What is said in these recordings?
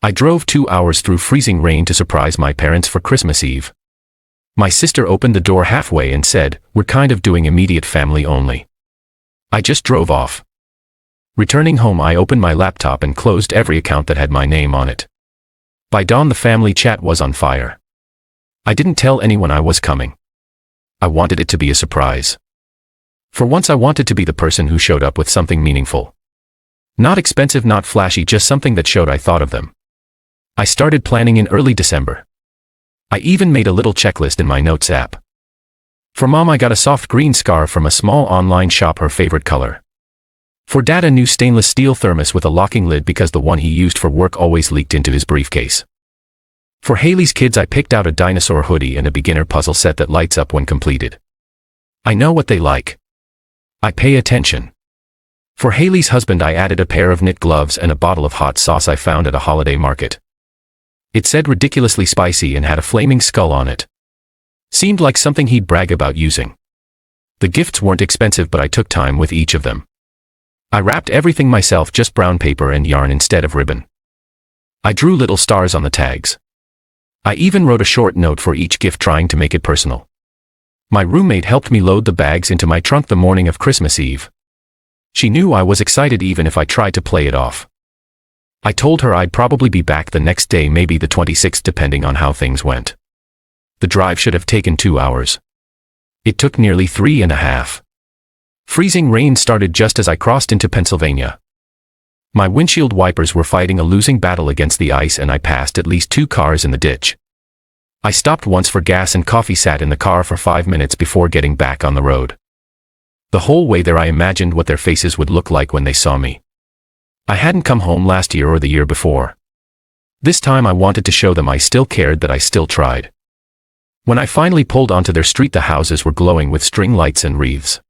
I drove 2 hours through freezing rain to surprise my parents for Christmas Eve. My sister opened the door halfway and said, "We're kind of doing immediate family only." I just drove off. Returning home, I opened my laptop and closed every account that had my name on it. By dawn, the family chat was on fire. I didn't tell anyone I was coming. I wanted it to be a surprise. For once, I wanted to be the person who showed up with something meaningful. Not expensive, not flashy, just something that showed I thought of them. I started planning in early December. I even made a little checklist in my notes app. For Mom, I got a soft green scarf from a small online shop, her favorite color. For Dad, a new stainless steel thermos with a locking lid because the one he used for work always leaked into his briefcase. For Haley's kids, I picked out a dinosaur hoodie and a beginner puzzle set that lights up when completed. I know what they like. I pay attention. For Haley's husband, I added a pair of knit gloves and a bottle of hot sauce I found at a holiday market. It said ridiculously spicy and had a flaming skull on it. Seemed like something he'd brag about using. The gifts weren't expensive, but I took time with each of them. I wrapped everything myself, just brown paper and yarn instead of ribbon. I drew little stars on the tags. I even wrote a short note for each gift, trying to make it personal. My roommate helped me load the bags into my trunk the morning of Christmas Eve. She knew I was excited even if I tried to play it off. I told her I'd probably be back the next day, maybe the 26th, depending on how things went. The drive should have taken 2 hours. It took nearly 3.5. Freezing rain started just as I crossed into Pennsylvania. My windshield wipers were fighting a losing battle against the ice, and I passed at least 2 cars in the ditch. I stopped once for gas and coffee, sat in the car for 5 minutes before getting back on the road. The whole way there, I imagined what their faces would look like when they saw me. I hadn't come home last year or the year before. This time I wanted to show them I still cared, that I still tried. When I finally pulled onto their street, the houses were glowing with string lights and wreaths.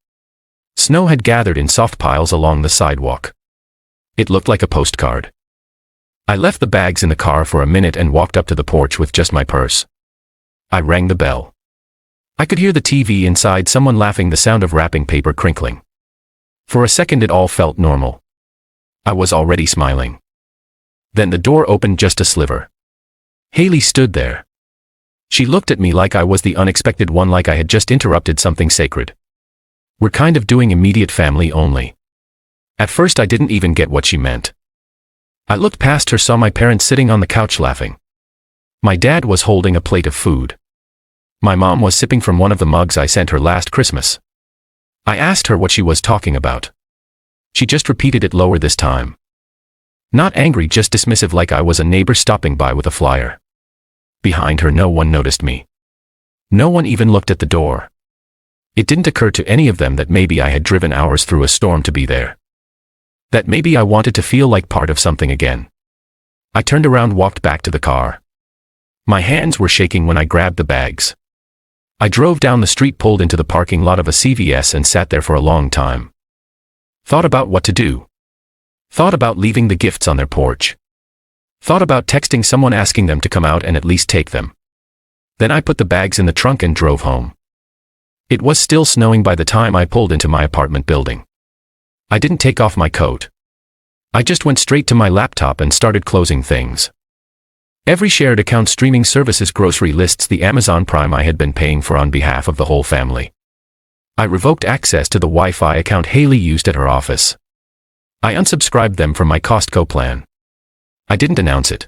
Snow had gathered in soft piles along the sidewalk. It looked like a postcard. I left the bags in the car for a minute and walked up to the porch with just my purse. I rang the bell. I could hear the TV inside, someone laughing, the sound of wrapping paper crinkling. For a second it all felt normal. I was already smiling. Then the door opened just a sliver. Haley stood there. She looked at me like I was the unexpected one, like I had just interrupted something sacred. "We're kind of doing immediate family only." At first I didn't even get what she meant. I looked past her, saw my parents sitting on the couch laughing. My dad was holding a plate of food. My mom was sipping from one of the mugs I sent her last Christmas. I asked her what she was talking about. She just repeated it lower this time. Not angry, just dismissive, like I was a neighbor stopping by with a flyer. Behind her, no one noticed me. No one even looked at the door. It didn't occur to any of them that maybe I had driven hours through a storm to be there. That maybe I wanted to feel like part of something again. I turned around, walked back to the car. My hands were shaking when I grabbed the bags. I drove down the street, pulled into the parking lot of a CVS and sat there for a long time. Thought about what to do. Thought about leaving the gifts on their porch. Thought about texting someone asking them to come out and at least take them. Then I put the bags in the trunk and drove home. It was still snowing by the time I pulled into my apartment building. I didn't take off my coat. I just went straight to my laptop and started closing things. Every shared account, streaming services, grocery lists, the Amazon Prime I had been paying for on behalf of the whole family. I revoked access to the Wi-Fi account Haley used at her office. I unsubscribed them from my Costco plan. I didn't announce it.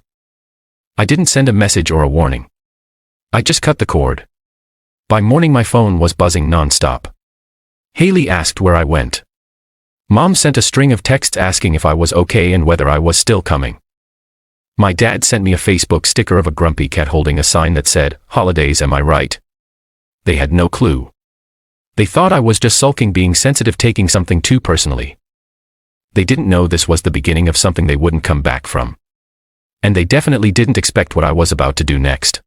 I didn't send a message or a warning. I just cut the cord. By morning my phone was buzzing non-stop. Haley asked where I went. Mom sent a string of texts asking if I was okay and whether I was still coming. My dad sent me a Facebook sticker of a grumpy cat holding a sign that said, "Holidays, am I right?" They had no clue. They thought I was just sulking, being sensitive, taking something too personally. They didn't know this was the beginning of something they wouldn't come back from. And they definitely didn't expect what I was about to do next.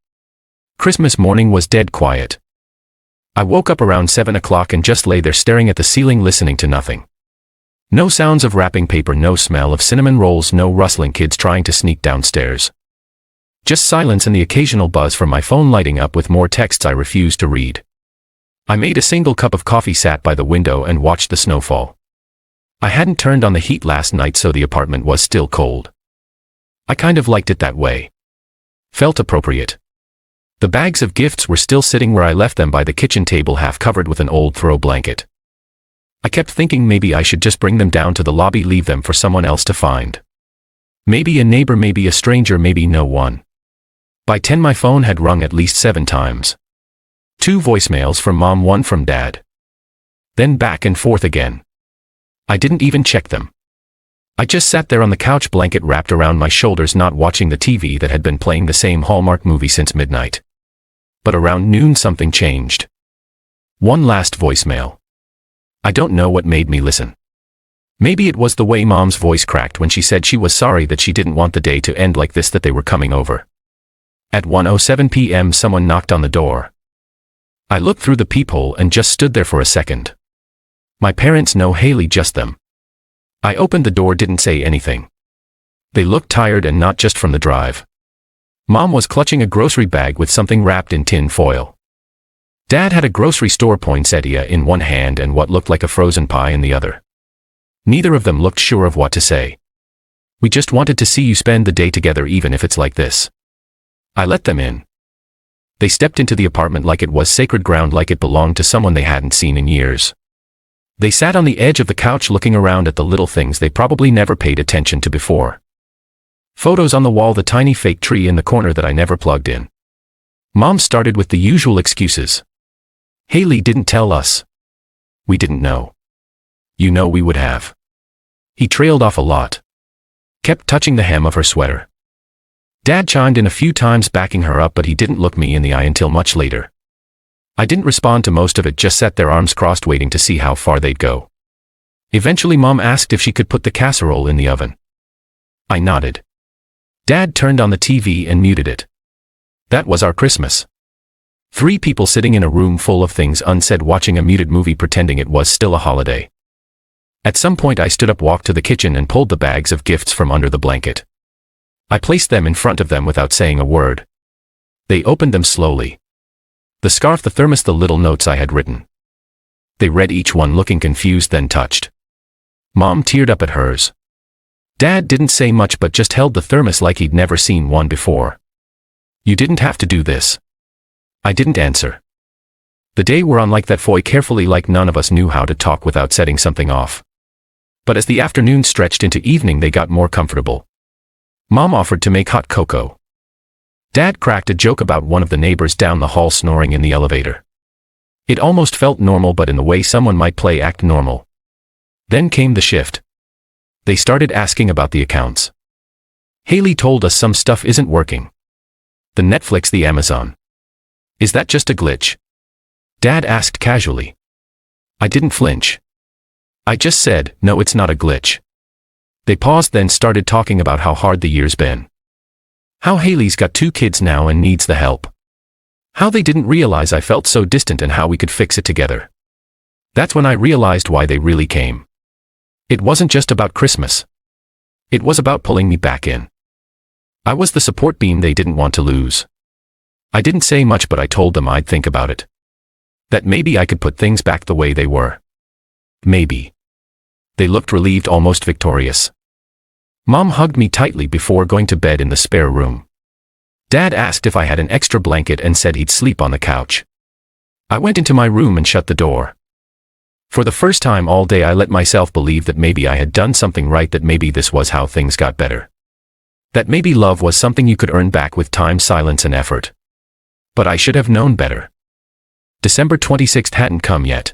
Christmas morning was dead quiet. I woke up around 7 o'clock and just lay there staring at the ceiling, listening to nothing. No sounds of wrapping paper, no smell of cinnamon rolls, no rustling kids trying to sneak downstairs. Just silence and the occasional buzz from my phone lighting up with more texts I refused to read. I made a single cup of coffee, sat by the window and watched the snowfall. I hadn't turned on the heat last night, so the apartment was still cold. I kind of liked it that way. Felt appropriate. The bags of gifts were still sitting where I left them by the kitchen table, half covered with an old throw blanket. I kept thinking maybe I should just bring them down to the lobby, leave them for someone else to find. Maybe a neighbor, maybe a stranger, maybe no one. By 10 my phone had rung at least 7 times. 2 voicemails from Mom, 1 from Dad. Then back and forth again. I didn't even check them. I just sat there on the couch, blanket wrapped around my shoulders, not watching the TV that had been playing the same Hallmark movie since midnight. But around noon something changed. One last voicemail. I don't know what made me listen. Maybe it was the way Mom's voice cracked when she said she was sorry that she didn't want the day to end like this, that they were coming over. At 1:07 p.m. someone knocked on the door. I looked through the peephole and just stood there for a second. My parents, no Haley, just them. I opened the door, didn't say anything. They looked tired, and not just from the drive. Mom was clutching a grocery bag with something wrapped in tin foil. Dad had a grocery store poinsettia in one hand and what looked like a frozen pie in the other. Neither of them looked sure of what to say. We just wanted to see you spend the day together, even if it's like this. I let them in. They stepped into the apartment like it was sacred ground, like it belonged to someone they hadn't seen in years. They sat on the edge of the couch looking around at the little things they probably never paid attention to before. Photos on the wall, the tiny fake tree in the corner that I never plugged in. Mom started with the usual excuses. Haley didn't tell us. We didn't know. You know we would have. He trailed off a lot. Kept touching the hem of her sweater. Dad chimed in a few times, backing her up, but he didn't look me in the eye until much later. I didn't respond to most of it, just sat there, arms crossed, waiting to see how far they'd go. Eventually Mom asked if she could put the casserole in the oven. I nodded. Dad turned on the TV and muted it. That was our Christmas. 3 people sitting in a room full of things unsaid, watching a muted movie, pretending it was still a holiday. At some point I stood up, walked to the kitchen, and pulled the bags of gifts from under the blanket. I placed them in front of them without saying a word. They opened them slowly. The scarf, the thermos, the little notes I had written. They read each one, looking confused, then touched. Mom teared up at hers. Dad didn't say much, but just held the thermos like he'd never seen one before. You didn't have to do this. I didn't answer. The day wore on like that, carefully, like none of us knew how to talk without setting something off. But as the afternoon stretched into evening, they got more comfortable. Mom offered to make hot cocoa. Dad cracked a joke about one of the neighbors down the hall snoring in the elevator. It almost felt normal, but in the way someone might play act normal. Then came the shift. They started asking about the accounts. Haley told us some stuff isn't working. The Netflix, the Amazon. Is that just a glitch? Dad asked casually. I didn't flinch. I just said, no, it's not a glitch. They paused, then started talking about how hard the year's been. How Haley's got 2 kids now and needs the help. How they didn't realize I felt so distant, and how we could fix it together. That's when I realized why they really came. It wasn't just about Christmas. It was about pulling me back in. I was the support beam they didn't want to lose. I didn't say much, but I told them I'd think about it. That maybe I could put things back the way they were. Maybe. They looked relieved, almost victorious. Mom hugged me tightly before going to bed in the spare room. Dad asked if I had an extra blanket and said he'd sleep on the couch. I went into my room and shut the door. For the first time all day I let myself believe that maybe I had done something right, that maybe this was how things got better. That maybe love was something you could earn back with time, silence, and effort. But I should have known better. December 26th hadn't come yet.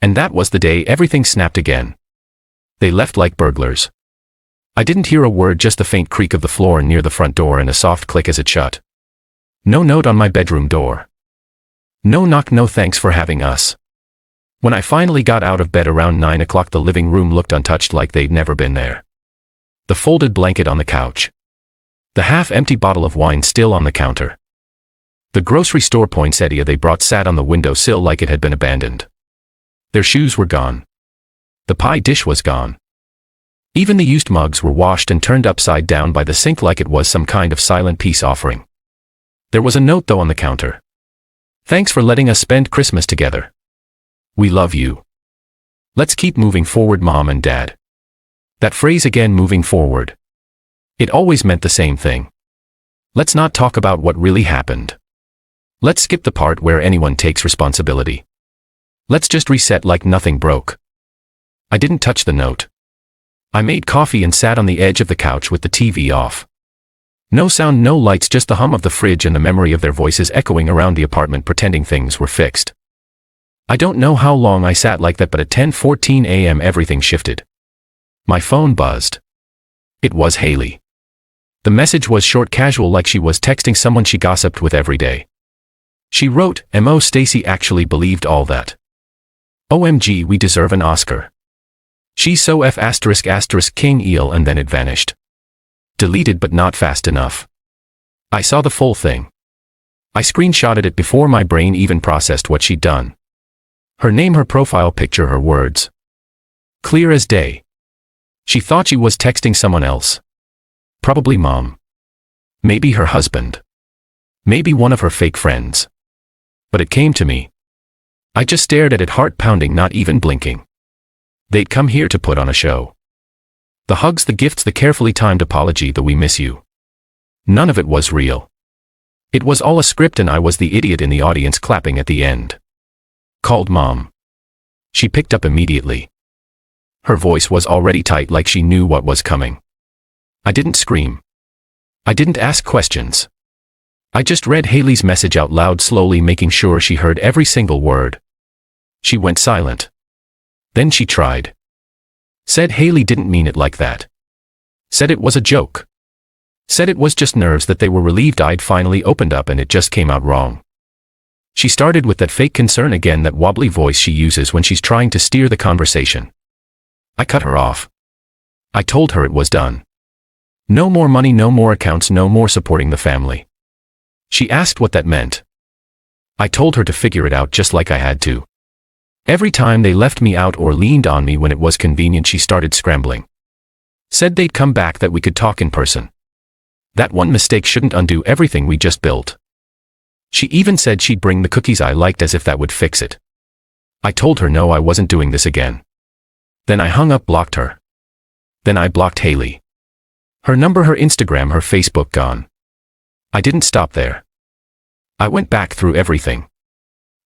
And that was the day everything snapped again. They left like burglars. I didn't hear a word, just the faint creak of the floor near the front door and a soft click as it shut. No note on my bedroom door. No knock, no thanks for having us. When I finally got out of bed around 9 o'clock, the living room looked untouched, like they'd never been there. The folded blanket on the couch. The half-empty bottle of wine still on the counter. The grocery store poinsettia they brought sat on the windowsill like it had been abandoned. Their shoes were gone. The pie dish was gone. Even the used mugs were washed and turned upside down by the sink like it was some kind of silent peace offering. There was a note though on the counter. Thanks for letting us spend Christmas together. We love you. Let's keep moving forward, Mom and Dad. That phrase again, moving forward. It always meant the same thing. Let's not talk about what really happened. Let's skip the part where anyone takes responsibility. Let's just reset like nothing broke. I didn't touch the note. I made coffee and sat on the edge of the couch with the TV off. No sound, no lights, just the hum of the fridge and the memory of their voices echoing around the apartment pretending things were fixed. I don't know how long I sat like that, but at 10:14 a.m. everything shifted. My phone buzzed. It was Haley. The message was short, casual, like she was texting someone she gossiped with every day. She wrote, "Mo, Stacy actually believed all that. OMG, we deserve an Oscar. She's so F*** King eel," and then it vanished. Deleted, but not fast enough. I saw the full thing. I screenshotted it before my brain even processed what she'd done. Her name, her profile picture, her words. Clear as day. She thought she was texting someone else. Probably mom. Maybe her husband. Maybe one of her fake friends. But it came to me. I just stared at it, heart pounding, not even blinking. They'd come here to put on a show. The hugs, the gifts, the carefully timed apology, the "we miss you." None of it was real. It was all a script, and I was the idiot in the audience clapping at the end. Called mom. She picked up immediately. Her voice was already tight, like she knew what was coming. I didn't scream. I didn't ask questions. I just read Haley's message out loud, slowly, making sure she heard every single word. She went silent. Then she tried. Said Haley didn't mean it like that. Said it was a joke. Said it was just nerves, that they were relieved I'd finally opened up and it just came out wrong. She started with that fake concern again, that wobbly voice she uses when she's trying to steer the conversation. I cut her off. I told her it was done. No more money, no more accounts, no more supporting the family. She asked what that meant. I told her to figure it out, just like I had to. Every time they left me out or leaned on me when it was convenient, she started scrambling. Said they'd come back, that we could talk in person. That one mistake shouldn't undo everything we just built. She even said she'd bring the cookies I liked, as if that would fix it. I told her no, I wasn't doing this again. Then I hung up, blocked her. Then I blocked Haley. Her number, her Instagram, her Facebook, gone. I didn't stop there. I went back through everything.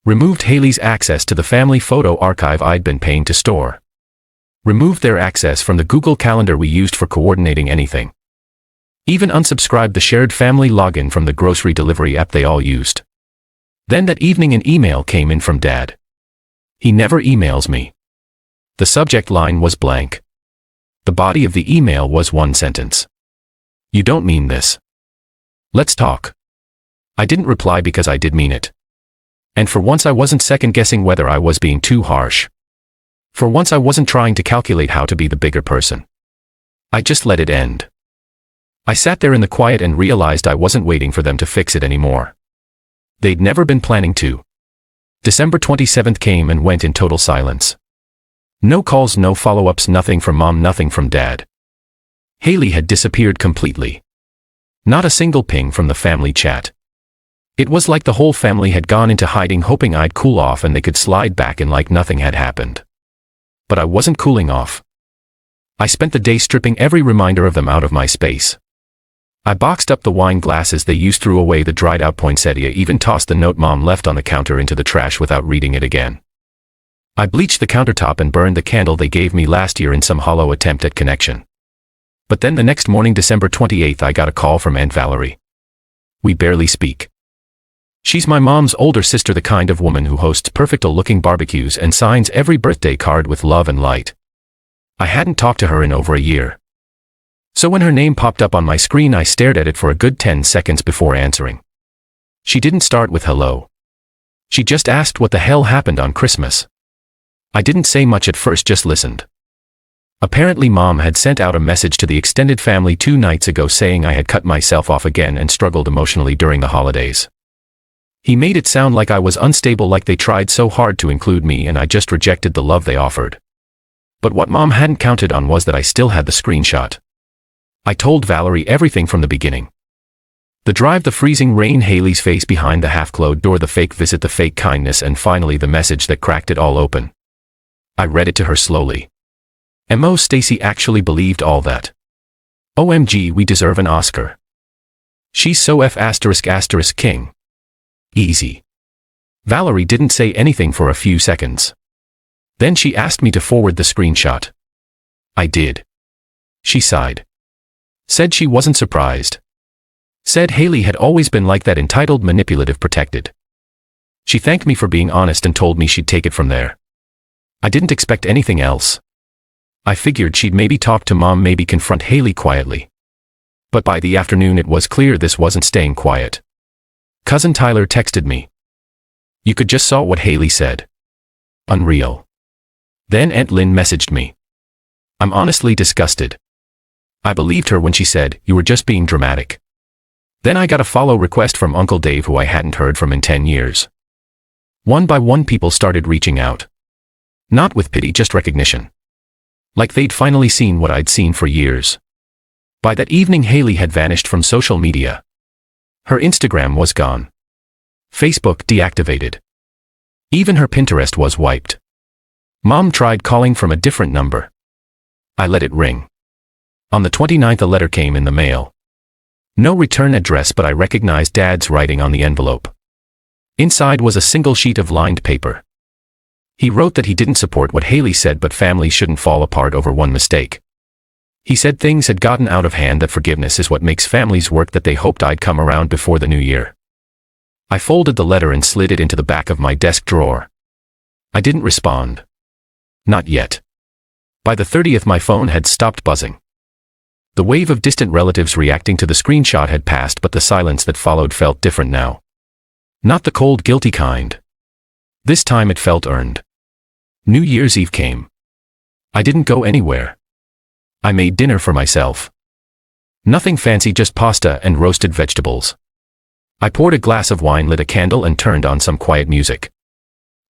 Removed Haley's access to the family photo archive I'd been paying to store. Removed their access from the Google Calendar we used for coordinating anything. Even unsubscribed the shared family login from the grocery delivery app they all used. Then that evening an email came in from Dad. He never emails me. The subject line was blank. The body of the email was one sentence. "You don't mean this. Let's talk." I didn't reply because I did mean it. And for once I wasn't second-guessing whether I was being too harsh. For once I wasn't trying to calculate how to be the bigger person. I just let it end. I sat there in the quiet and realized I wasn't waiting for them to fix it anymore. They'd never been planning to. December 27th came and went in total silence. No calls, no follow-ups, nothing from mom, nothing from dad. Haley had disappeared completely. Not a single ping from the family chat. It was like the whole family had gone into hiding, hoping I'd cool off and they could slide back in like nothing had happened. But I wasn't cooling off. I spent the day stripping every reminder of them out of my space. I boxed up the wine glasses they used, threw away the dried-out poinsettia, even tossed the note mom left on the counter into the trash without reading it again. I bleached the countertop and burned the candle they gave me last year in some hollow attempt at connection. But then the next morning, December 28th, I got a call from Aunt Valerie. We barely speak. She's my mom's older sister, the kind of woman who hosts perfect-looking barbecues and signs every birthday card with love and light. I hadn't talked to her in over a year. So when her name popped up on my screen, I stared at it for a good 10 seconds before answering. She didn't start with hello. She just asked what the hell happened on Christmas. I didn't say much at first, just listened. Apparently mom had sent out a message to the extended family 2 nights ago saying I had cut myself off again and struggled emotionally during the holidays. He made it sound like I was unstable, like they tried so hard to include me and I just rejected the love they offered. But what mom hadn't counted on was that I still had the screenshot. I told Valerie everything from the beginning. The drive, the freezing rain, Haley's face behind the half-closed door, the fake visit, the fake kindness, and finally the message that cracked it all open. I read it to her slowly. Mo, Stacy actually believed all that. OMG, we deserve an Oscar. She's so F*** king. Easy. Valerie didn't say anything for a few seconds. Then she asked me to forward the screenshot. I did. She sighed. Said she wasn't surprised. Said Haley had always been like that, entitled, manipulative, protected. She thanked me for being honest and told me she'd take it from there. I didn't expect anything else. I figured she'd maybe talk to Mom, maybe confront Haley quietly. But by the afternoon it was clear this wasn't staying quiet. Cousin Tyler texted me. You could just saw what Haley said. Unreal. Then Aunt Lynn messaged me. I'm honestly disgusted. I believed her when she said, you were just being dramatic. Then I got a follow request from Uncle Dave, who I hadn't heard from in 10 years. One by one people started reaching out. Not with pity, just recognition. Like they'd finally seen what I'd seen for years. By that evening Haley had vanished from social media. Her Instagram was gone. Facebook deactivated. Even her Pinterest was wiped. Mom tried calling from a different number. I let it ring. On the 29th a letter came in the mail. No return address, but I recognized Dad's writing on the envelope. Inside was a single sheet of lined paper. He wrote that he didn't support what Haley said, but families shouldn't fall apart over one mistake. He said things had gotten out of hand, that forgiveness is what makes families work, that they hoped I'd come around before the new year. I folded the letter and slid it into the back of my desk drawer. I didn't respond. Not yet. By the 30th my phone had stopped buzzing. The wave of distant relatives reacting to the screenshot had passed, but the silence that followed felt different now. Not the cold, guilty kind. This time it felt earned. New Year's Eve came. I didn't go anywhere. I made dinner for myself. Nothing fancy, just pasta and roasted vegetables. I poured a glass of wine, lit a candle, and turned on some quiet music.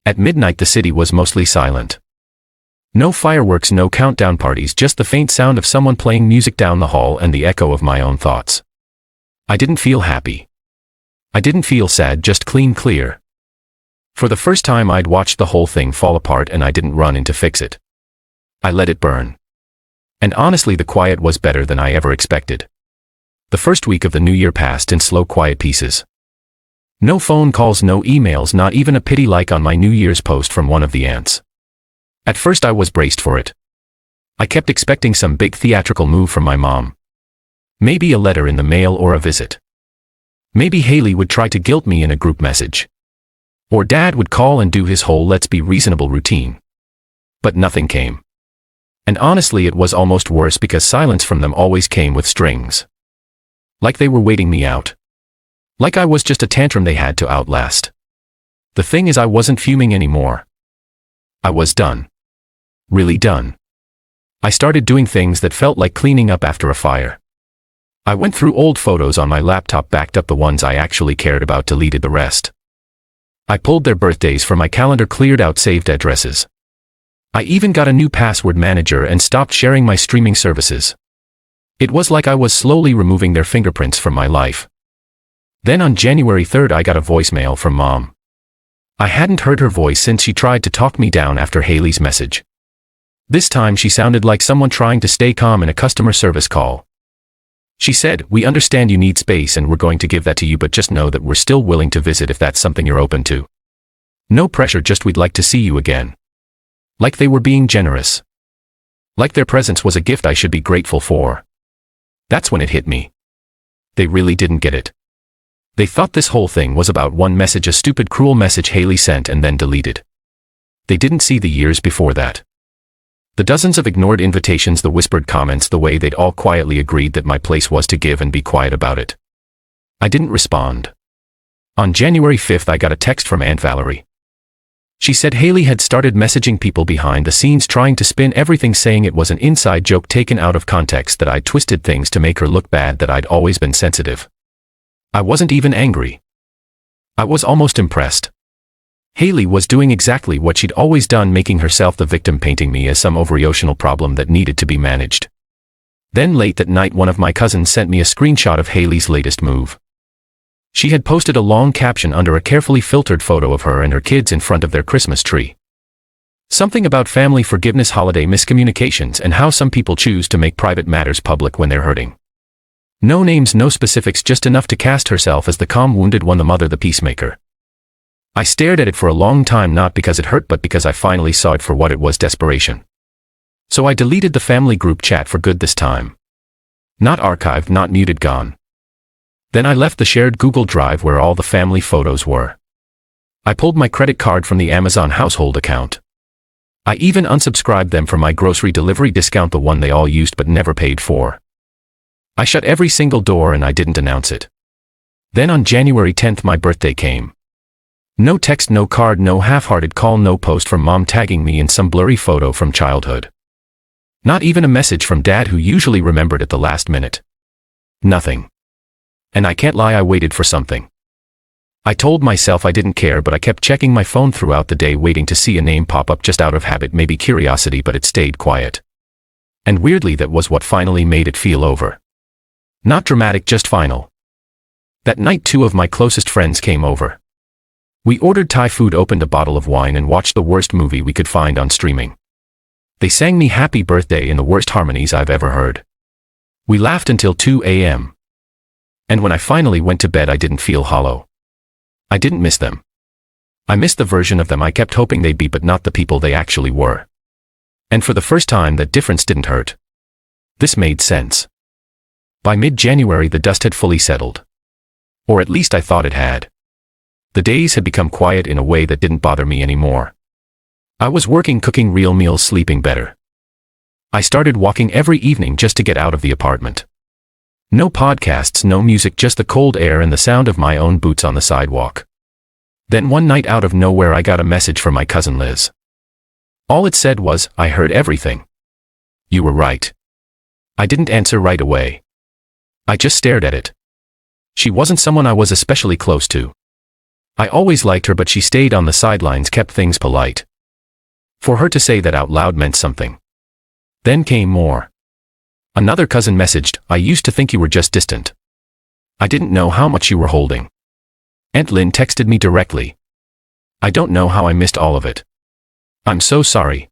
At midnight the city was mostly silent. No fireworks, no countdown parties, just the faint sound of someone playing music down the hall and the echo of my own thoughts. I didn't feel happy. I didn't feel sad, just clean, clear. For the first time I'd watched the whole thing fall apart, and I didn't run in to fix it. I let it burn. And honestly, the quiet was better than I ever expected. The first week of the new year passed in slow, quiet pieces. No phone calls, no emails, not even a pity like on my New Year's post from one of the aunts. At first I was braced for it. I kept expecting some big theatrical move from my mom. Maybe a letter in the mail or a visit. Maybe Haley would try to guilt me in a group message. Or Dad would call and do his whole let's be reasonable routine. But nothing came. And honestly, it was almost worse, because silence from them always came with strings. Like they were waiting me out. Like I was just a tantrum they had to outlast. The thing is, I wasn't fuming anymore. I was done. Really done. I started doing things that felt like cleaning up after a fire. I went through old photos on my laptop, backed up the ones I actually cared about, deleted the rest. I pulled their birthdays from my calendar, cleared out saved addresses. I even got a new password manager and stopped sharing my streaming services. It was like I was slowly removing their fingerprints from my life. Then on January 3rd I got a voicemail from Mom. I hadn't heard her voice since she tried to talk me down after Haley's message. This time she sounded like someone trying to stay calm in a customer service call. She said, "We understand you need space and we're going to give that to you, but just know that we're still willing to visit if that's something you're open to. No pressure, just we'd like to see you again." Like they were being generous. Like their presence was a gift I should be grateful for. That's when it hit me. They really didn't get it. They thought this whole thing was about one message, a stupid, cruel message Haley sent and then deleted. They didn't see the years before that. The dozens of ignored invitations, the whispered comments, the way they'd all quietly agreed that my place was to give and be quiet about it. I didn't respond. On January 5th I got a text from Aunt Valerie. She said Haley had started messaging people behind the scenes, trying to spin everything, saying it was an inside joke taken out of context, that I'd twisted things to make her look bad, that I'd always been sensitive. I wasn't even angry. I was almost impressed. Haley was doing exactly what she'd always done, making herself the victim, painting me as some overemotional problem that needed to be managed. Then late that night one of my cousins sent me a screenshot of Haley's latest move. She had posted a long caption under a carefully filtered photo of her and her kids in front of their Christmas tree. Something about family forgiveness, holiday miscommunications, and how some people choose to make private matters public when they're hurting. No names, no specifics, just enough to cast herself as the calm wounded one, the mother, the peacemaker. I stared at it for a long time, not because it hurt but because I finally saw it for what it was: desperation. So I deleted the family group chat for good this time. Not archived, not muted, gone. Then I left the shared Google Drive where all the family photos were. I pulled my credit card from the Amazon household account. I even unsubscribed them for my grocery delivery discount, the one they all used but never paid for. I shut every single door and I didn't announce it. Then on January 10th my birthday came. No text, no card, no half-hearted call, no post from mom tagging me in some blurry photo from childhood. Not even a message from dad, who usually remembered at the last minute. Nothing. And I can't lie, I waited for something. I told myself I didn't care, but I kept checking my phone throughout the day, waiting to see a name pop up, just out of habit, maybe curiosity, but it stayed quiet. And weirdly, that was what finally made it feel over. Not dramatic, just final. That night 2 of my closest friends came over. We ordered Thai food, opened a bottle of wine, and watched the worst movie we could find on streaming. They sang me happy birthday in the worst harmonies I've ever heard. We laughed until 2 a.m. And when I finally went to bed, I didn't feel hollow. I didn't miss them. I missed the version of them I kept hoping they'd be, but not the people they actually were. And for the first time, that difference didn't hurt. This made sense. By mid-January, the dust had fully settled. Or at least I thought it had. The days had become quiet in a way that didn't bother me anymore. I was working, cooking real meals, sleeping better. I started walking every evening just to get out of the apartment. No podcasts, no music, just the cold air and the sound of my own boots on the sidewalk. Then one night, out of nowhere, I got a message from my cousin Liz. All it said was, "I heard everything. You were right." I didn't answer right away. I just stared at it. She wasn't someone I was especially close to. I always liked her, but she stayed on the sidelines, kept things polite. For her to say that out loud meant something. Then came more. Another cousin messaged, "I used to think you were just distant. I didn't know how much you were holding." Aunt Lynn texted me directly. "I don't know how I missed all of it. I'm so sorry."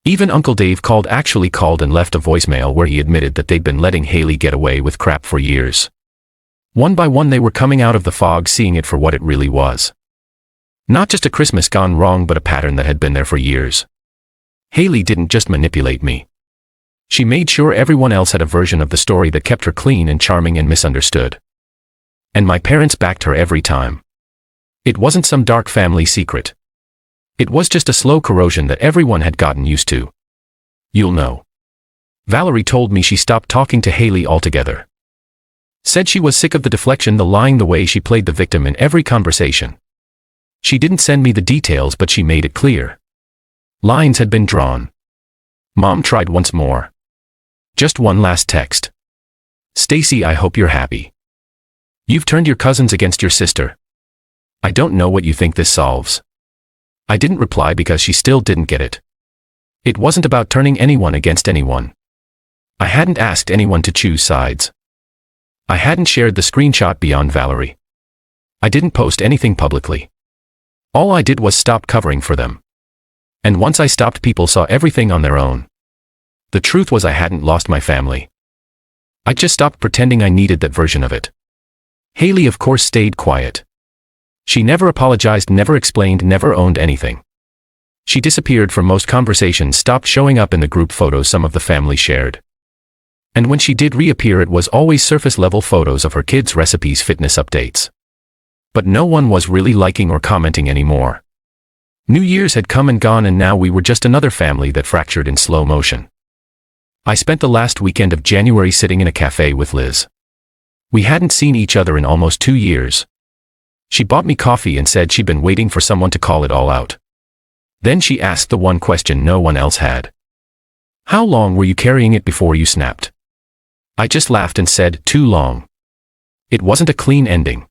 Even Uncle Dave actually called and left a voicemail where he admitted that they'd been letting Haley get away with crap for years. One by one they were coming out of the fog, seeing it for what it really was. Not just a Christmas gone wrong, but a pattern that had been there for years. Haley didn't just manipulate me. She made sure everyone else had a version of the story that kept her clean and charming and misunderstood. And my parents backed her every time. It wasn't some dark family secret. It was just a slow corrosion that everyone had gotten used to. "You'll know." Valerie told me she stopped talking to Haley altogether. Said she was sick of the deflection, the lying, the way she played the victim in every conversation. She didn't send me the details, but she made it clear. Lines had been drawn. Mom tried once more. Just one last text. "Stacy, I hope you're happy. You've turned your cousins against your sister. I don't know what you think this solves." I didn't reply because she still didn't get it. It wasn't about turning anyone against anyone. I hadn't asked anyone to choose sides. I hadn't shared the screenshot beyond Valerie. I didn't post anything publicly. All I did was stop covering for them. And once I stopped, people saw everything on their own. The truth was, I hadn't lost my family. I just stopped pretending I needed that version of it. Haley, of course, stayed quiet. She never apologized, never explained, never owned anything. She disappeared from most conversations, stopped showing up in the group photos some of the family shared. And when she did reappear, it was always surface-level photos of her kids' recipes, fitness updates. But no one was really liking or commenting anymore. New Year's had come and gone, and now we were just another family that fractured in slow motion. I spent the last weekend of January sitting in a cafe with Liz. We hadn't seen each other in almost 2 years. She bought me coffee and said she'd been waiting for someone to call it all out. Then she asked the one question no one else had. "How long were you carrying it before you snapped?" I just laughed and said, "Too long." It wasn't a clean ending.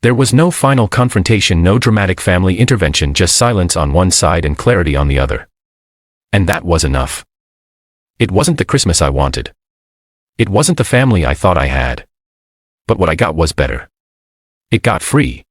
There was no final confrontation, no dramatic family intervention, just silence on one side and clarity on the other. And that was enough. It wasn't the Christmas I wanted. It wasn't the family I thought I had. But what I got was better. It got free.